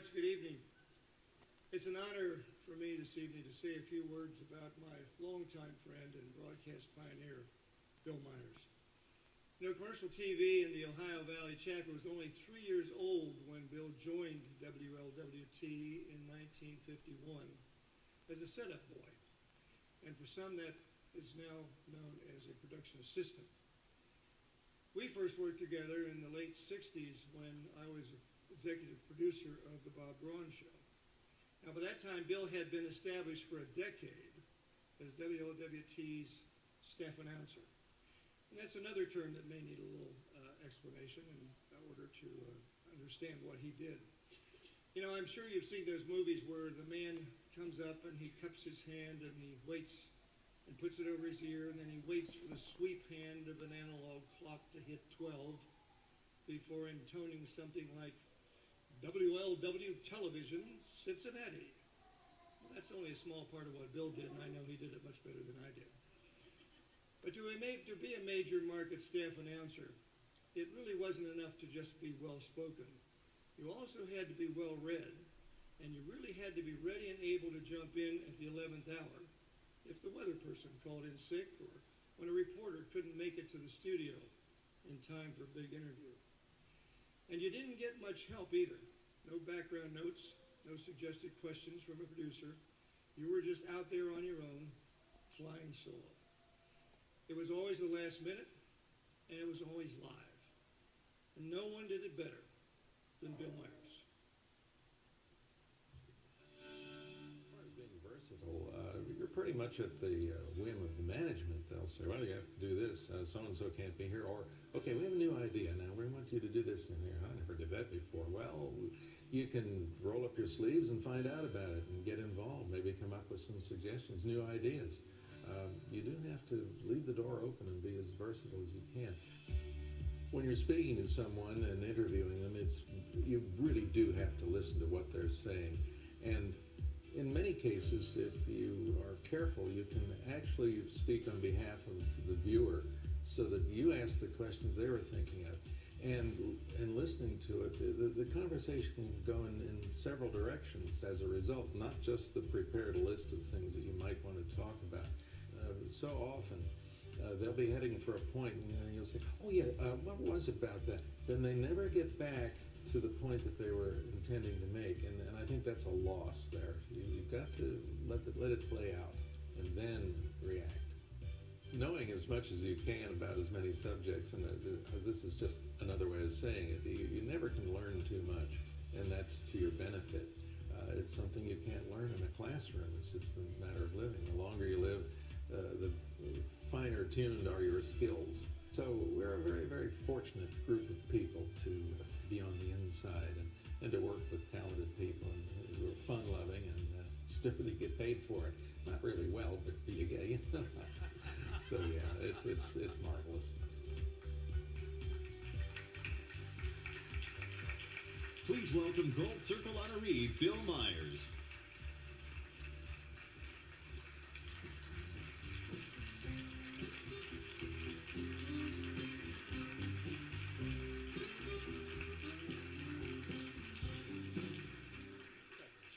much. Good evening. It's an honor for me this evening to say a few words about my longtime friend and broadcast pioneer, Bill Myers. You know, commercial TV in the Ohio Valley Chapter was only 3 years old when Bill joined WLWT in 1951 as a setup boy, and for some that is now known as a production assistant. We first worked together in the late 60s when I was executive producer of the Bob Braun Show. Now, by that time, Bill had been established for a decade as WLWT's staff announcer. And that's another term that may need a little explanation in order to understand what he did. You know, I'm sure you've seen those movies where the man comes up and he cups his hand and he waits and puts it over his ear, and then he waits for the sweep hand of an analog clock to hit 12 before intoning something like WLW Television, Cincinnati. Well, that's only a small part of what Bill did, and I know he did it much better than I did. But to be a major market staff announcer, it really wasn't enough to just be well-spoken. You also had to be well-read, and you really had to be ready and able to jump in at the 11th hour if the weather person called in sick or when a reporter couldn't make it to the studio in time for a big interview. And you didn't get much help either. No background notes, no suggested questions from a producer. You were just out there on your own, flying solo. It was always the last minute, and it was always live. And no one did it better than Bill Myers. As far as being versatile, you're pretty much at the whim of the management. They'll say, well, you have to do this, so-and-so can't be here, or, okay, we have a new idea now, we want you to do this in here. I never did that before. Well, you can roll up your sleeves and find out about it and get involved, maybe come up with some suggestions, new ideas. You do have to leave the door open and be as versatile as you can. When you're speaking to someone and interviewing them, you really do have to listen to what they're saying. And in many cases, if you are careful, you can actually speak on behalf of the viewer so that you ask the questions they were thinking of. And listening to it, the conversation can go in several directions as a result, not just the prepared list of things that you might want to talk about. So often, they'll be heading for a point, and you'll say, oh yeah, what was about that? Then they never get back to the point that they were intending to make, and I think that's a loss there. You've got to let it play out, and then react. Knowing as much as you can about as many subjects, and this is just another way of saying it, you never can learn too much, and that's to your benefit. It's something you can't learn in a classroom. It's just a matter of living. The longer you live, the finer tuned are your skills. So we're a very, very fortunate group of people to be on the inside and to work with talented people who are fun-loving and still they get paid for it. Not really well, but you get it. So yeah, it's marvelous. Please welcome Gold Circle honoree Bill Myers.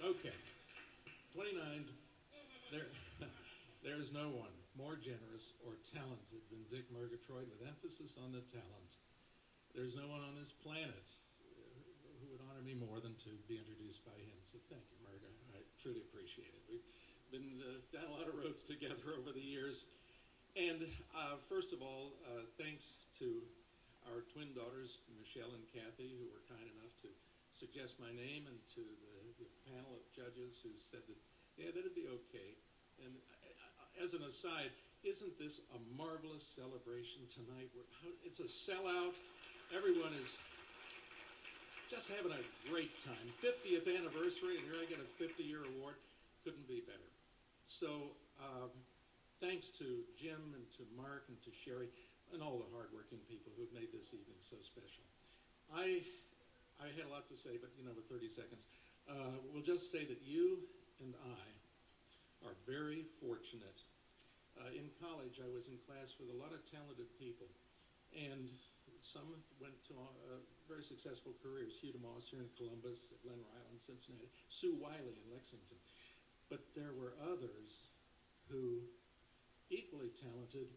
Okay, 29. There's no one more generous or talented than Dick Murgatroyd, with emphasis on the talent. There's no one on this planet who would honor me more than to be introduced by him. So thank you, Murga. I truly appreciate it. We've been down a lot of roads together over the years. And first of all, thanks to our twin daughters, Michelle and Kathy, who were kind enough to suggest my name, and to the panel of judges who said that, yeah, that'd be okay. And as an aside, isn't this a marvelous celebration tonight? It's a sellout. Everyone is just having a great time. 50th anniversary, and here I get a 50-year award. Couldn't be better. So thanks to Jim and to Mark and to Sherry and all the hardworking people who've made this evening so special. I had a lot to say, but with 30 seconds, we'll just say that you and I are very fortunate. In college, I was in class with a lot of talented people, and some went to very successful careers. Hugh DeMoss here in Columbus, Glenn Ryle in Cincinnati, Sue Wiley in Lexington. But there were others who, equally talented,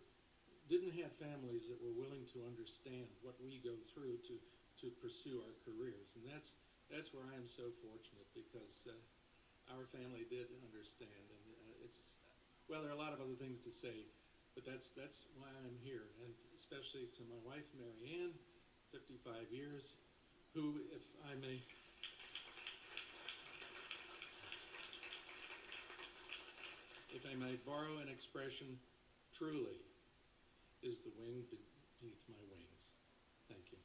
didn't have families that were willing to understand what we go through to pursue our careers. And that's where I am so fortunate, because our family did understand. And well, there are a lot of other things to say, but that's why I'm here. And especially to my wife, Mary Ann, 55 years, who, if I may borrow an expression, truly is the wind beneath my wings. Thank you.